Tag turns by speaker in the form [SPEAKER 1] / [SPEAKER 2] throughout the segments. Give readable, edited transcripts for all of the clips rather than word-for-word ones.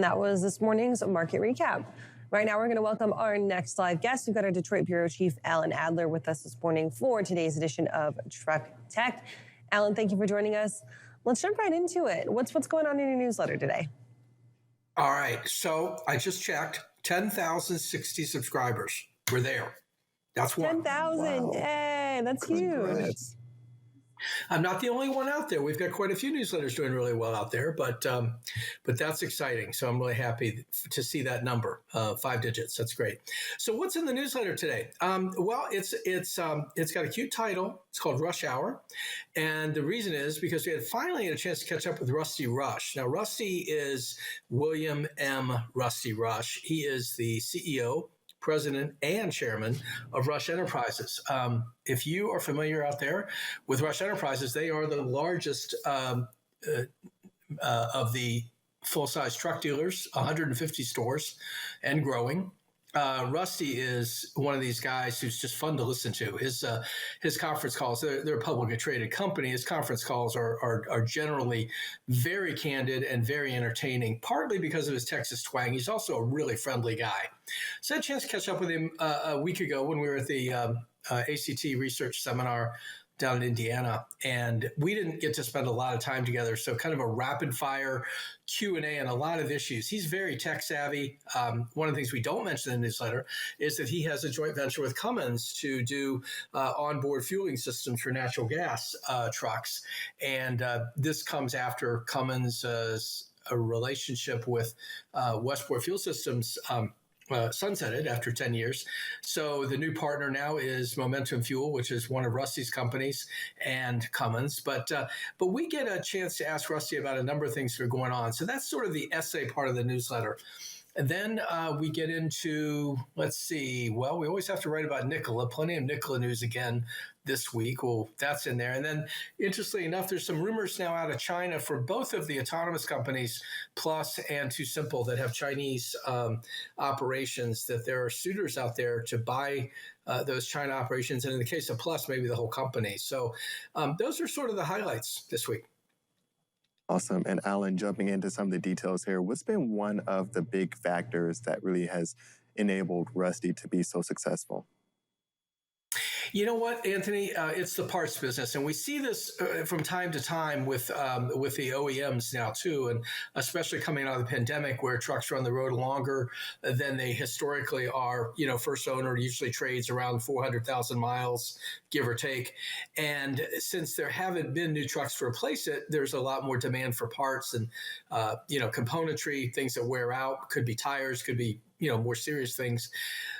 [SPEAKER 1] And that was this morning's market recap. Right now, we're going to welcome our next live guest. We've got our Detroit Bureau Chief, Alan Adler, with us this morning for today's edition of Truck Tech. Alan, thank you for joining us. Let's jump right into it. What's going on in your newsletter today?
[SPEAKER 2] All right. So I just checked. 10,060 subscribers. We're there. That's one.
[SPEAKER 1] 10,000. Wow. Yay. That's huge.
[SPEAKER 2] I'm not the only one out there. We've got quite a few newsletters doing really well out there, but that's exciting. So I'm really happy to see that number, 5 digits. That's great. So what's in the newsletter today? Well, it's got a cute title. It's called Rush Hour, and the reason is because we finally had a chance to catch up with Rusty Rush. Now, Rusty is William M. Rusty Rush. He is the CEO, President, and Chairman of Rush Enterprises. If you are familiar out there with Rush Enterprises, they are the largest of the full-size truck dealers, 150 stores and growing. Rusty is one of these guys who's just fun to listen to. His conference calls, they're a publicly traded company. His conference calls are generally very candid and very entertaining, partly because of his Texas twang. He's also a really friendly guy. So I had a chance to catch up with him a week ago when we were at the ACT Research Seminar down in Indiana, and we didn't get to spend a lot of time together. So kind of a rapid fire Q&A on a lot of issues. He's very tech savvy. One of the things we don't mention in the newsletter is that he has a joint venture with Cummins to do onboard fueling systems for natural gas trucks. And this comes after Cummins' a relationship with Westport Fuel Systems sunsetted after 10 years. So the new partner now is Momentum Fuel, which is one of Rusty's companies, and Cummins. But we get a chance to ask Rusty about a number of things that are going on. So that's sort of the essay part of the newsletter. And then we get into, let's see, well, we always have to write about Nikola. Plenty of Nikola news again this week. Well, that's in there. And then, interestingly enough, there's some rumors now out of China for both of the autonomous companies, Plus and Too Simple, that have Chinese operations, that there are suitors out there to buy those China operations. And in the case of Plus, maybe the whole company. So those are sort of the highlights this week.
[SPEAKER 3] Awesome. And Alan, jumping into some of the details here, what's been one of the big factors that really has enabled Rusty to be so successful?
[SPEAKER 2] You know what, Anthony? It's the parts business, and we see this from time to time with the OEMs now too, and especially coming out of the pandemic, where trucks are on the road longer than they historically are. You know, first owner usually trades around 400,000 miles, give or take, and since there haven't been new trucks to replace it, there's a lot more demand for parts and componentry, things that wear out. Could be tires, could be more serious things.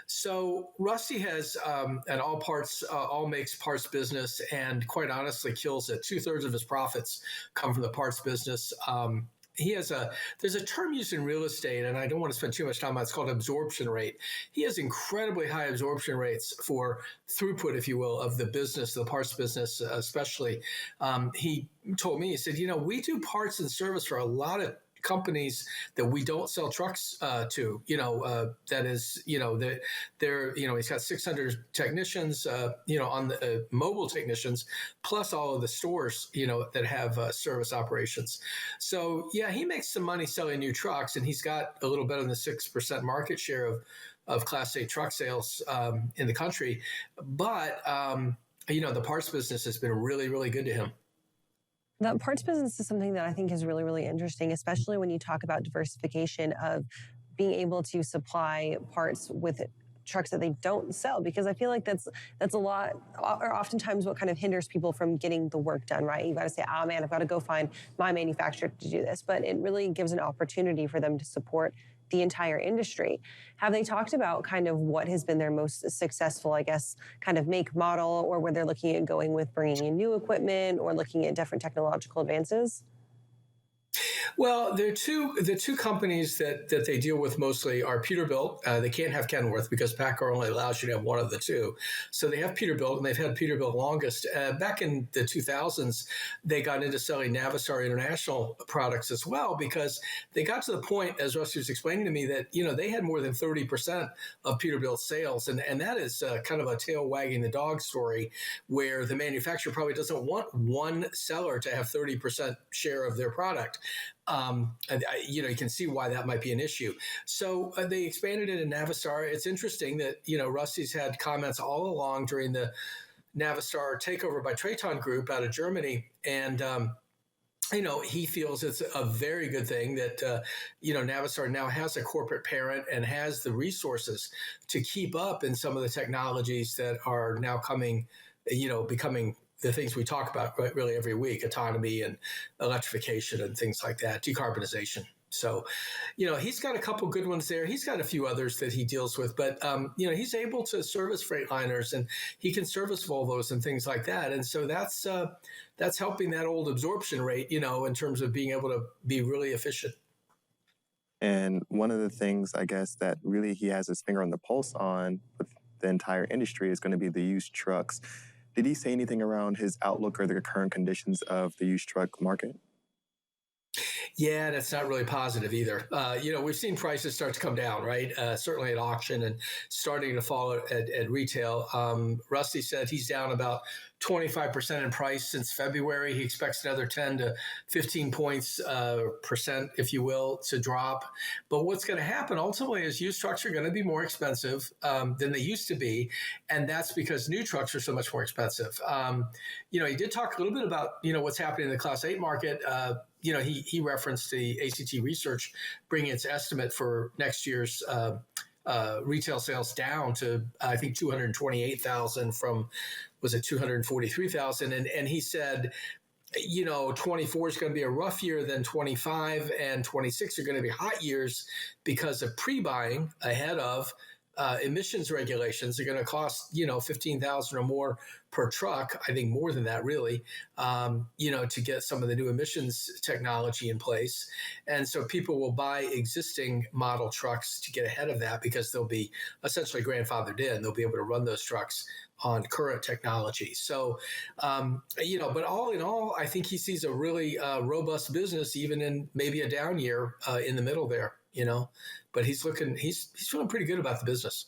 [SPEAKER 2] So Rusty has an all makes parts business, and quite honestly kills it. 2/3 of his profits come from the parts business. There's a term used in real estate, and I don't want to spend too much time on it. It's called absorption rate. He has incredibly high absorption rates for throughput, if you will, of the business, the parts business, especially. He told me, he said, we do parts and service for a lot of companies that we don't sell trucks to, that is, they're, he's got 600 technicians, on the mobile technicians, plus all of the stores, that have service operations. So yeah, he makes some money selling new trucks, and he's got a little better than 6% market share of Class 8 truck sales in the country. But, the parts business has been really, really good to him.
[SPEAKER 1] That parts business is something that I think is really, really interesting, especially when you talk about diversification of being able to supply parts with trucks that they don't sell, because I feel like that's a lot, or oftentimes what kind of hinders people from getting the work done, right? You got to say, oh man, I've got to go find my manufacturer to do this. But it really gives an opportunity for them to support the entire industry. Have they talked about kind of what has been their most successful, I guess, kind of make model, or where they're looking at going with bringing in new equipment or looking at different technological advances?
[SPEAKER 2] Well, the two companies that they deal with mostly are Peterbilt. They can't have Kenworth because PACCAR only allows you to have one of the two. So they have Peterbilt, and they've had Peterbilt longest. Back in the 2000s, they got into selling Navistar International products as well, because they got to the point, as Rusty was explaining to me, that they had more than 30% of Peterbilt sales, and that is kind of a tail wagging the dog story, where the manufacturer probably doesn't want one seller to have 30% share of their product. You can see why that might be an issue. So they expanded it in Navistar. It's interesting that, Rusty's had comments all along during the Navistar takeover by Traton Group out of Germany. And, he feels it's a very good thing that, Navistar now has a corporate parent and has the resources to keep up in some of the technologies that are now coming, becoming the things we talk about really every week: autonomy and electrification and things like that, decarbonization. So, he's got a couple good ones there. He's got a few others that he deals with, but, he's able to service Freightliners, and he can service Volvos and things like that. And so that's helping that old absorption rate, in terms of being able to be really efficient.
[SPEAKER 3] And one of the things, I guess, that really he has his finger on the pulse on with the entire industry is going to be the used trucks. Did he say anything around his outlook or the current conditions of the used truck market?
[SPEAKER 2] Yeah, that's not really positive either. We've seen prices start to come down, right? Certainly at auction and starting to fall at retail. Rusty said he's down about 25% in price since February. He expects another 10 to 15 points percent, if you will, to drop. But what's going to happen ultimately is used trucks are going to be more expensive than they used to be. And that's because new trucks are so much more expensive. He did talk a little bit about, what's happening in the Class 8 market. He referenced the ACT Research bringing its estimate for next year's retail sales down to, I think, 228,000 from, was it 243,000? And he said, 24 is going to be a rough year, then 25 and 26 are going to be hot years because of pre-buying ahead of emissions regulations. Are going to cost, 15,000 or more per truck. I think more than that, really, to get some of the new emissions technology in place. And so people will buy existing model trucks to get ahead of that because they'll be essentially grandfathered in. They'll be able to run those trucks on current technology. So, but all in all, I think he sees a really robust business, even in maybe a down year in the middle there, but he's feeling pretty good about the business.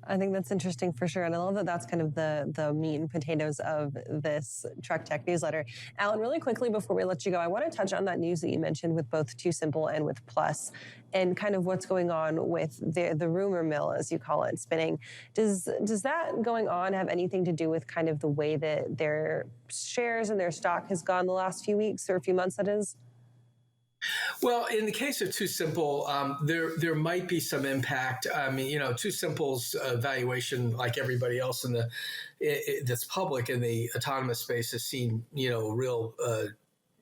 [SPEAKER 1] I think that's interesting for sure. And I love that that's kind of the meat and potatoes of this Truck Tech newsletter. Alan, really quickly before we let you go, I want to touch on that news that you mentioned with both Too Simple and with Plus, and kind of what's going on with the rumor mill, as you call it, spinning. Does that going on have anything to do with kind of the way that their shares and their stock has gone the last few weeks or a few months, that is?
[SPEAKER 2] Well, in the case of Too Simple, there might be some impact. I mean, Too Simple's valuation, like everybody else that's public in the autonomous space, has seen real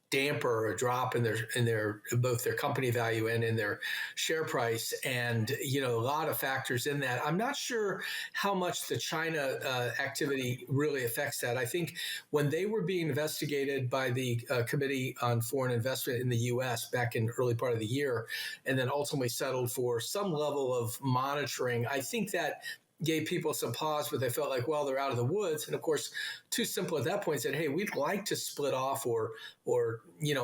[SPEAKER 2] damper or a drop in their both their company value and in their share price, and a lot of factors in that. I'm not sure how much the China activity really affects that. I think when they were being investigated by the Committee on Foreign Investment in the U.S. back in the early part of the year, and then ultimately settled for some level of monitoring, I think that gave people some pause, but they felt like, well, they're out of the woods. And of course, Too Simple at that point said, hey, we'd like to split off or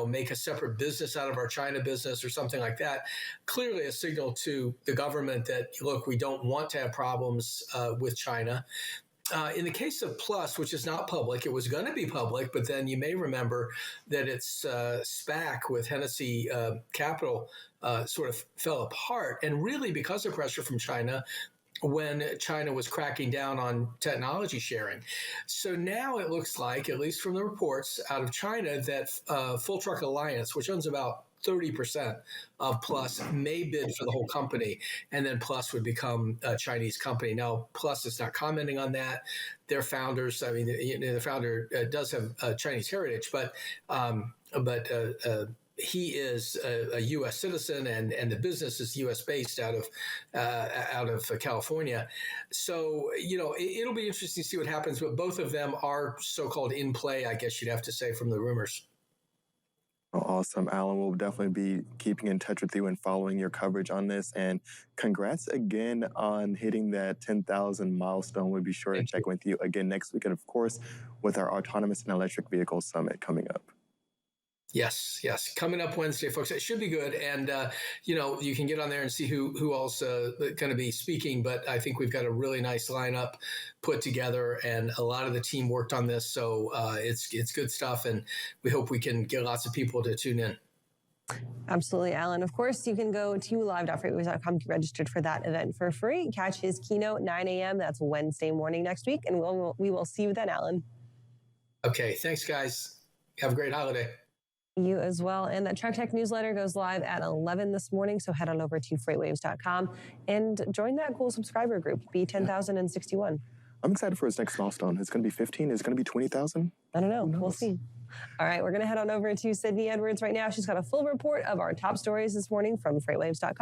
[SPEAKER 2] make a separate business out of our China business or something like that. Clearly a signal to the government that, look, we don't want to have problems with China. In the case of Plus, which is not public, it was going to be public, but then you may remember that its SPAC with Hennessy Capital sort of fell apart. And really because of pressure from China, when China was cracking down on technology sharing. So now it looks like, at least from the reports out of China, that Full Truck Alliance, which owns about 30% of Plus, may bid for the whole company, and then Plus would become a Chinese company. Now, Plus is not commenting on that. Their founders, I mean, the founder does have Chinese heritage, but he is a U.S. citizen, and the business is U.S. based out of California. So it'll be interesting to see what happens. But both of them are so-called in play, I guess you'd have to say, from the rumors.
[SPEAKER 3] Awesome, Alan. We'll definitely be keeping in touch with you and following your coverage on this. And congrats again on hitting that 10,000 milestone. We'll be sure to check with you again next week, and of course, with our Autonomous and Electric Vehicle Summit coming up.
[SPEAKER 2] Yes. Coming up Wednesday, folks. It should be good. And, you can get on there and see who else going to be speaking. But I think we've got a really nice lineup put together, and a lot of the team worked on this. So it's good stuff. And we hope we can get lots of people to tune in.
[SPEAKER 1] Absolutely, Alan. Of course, you can go to live.freightwaves.com to get registered for that event for free. Catch his keynote 9 a.m. That's Wednesday morning next week, and we will see you then, Alan.
[SPEAKER 2] Okay, thanks, guys. Have a great holiday.
[SPEAKER 1] You as well. And that Truck Tech newsletter goes live at 11 this morning, so head on over to freightwaves.com and join that cool subscriber group, B10,061.
[SPEAKER 3] I'm excited for his next milestone. It's going to be 15. It's going to be 20,000.
[SPEAKER 1] I don't know. We'll see. All right, we're going to head on over to Sydney Edwards right now. She's got a full report of our top stories this morning from freightwaves.com.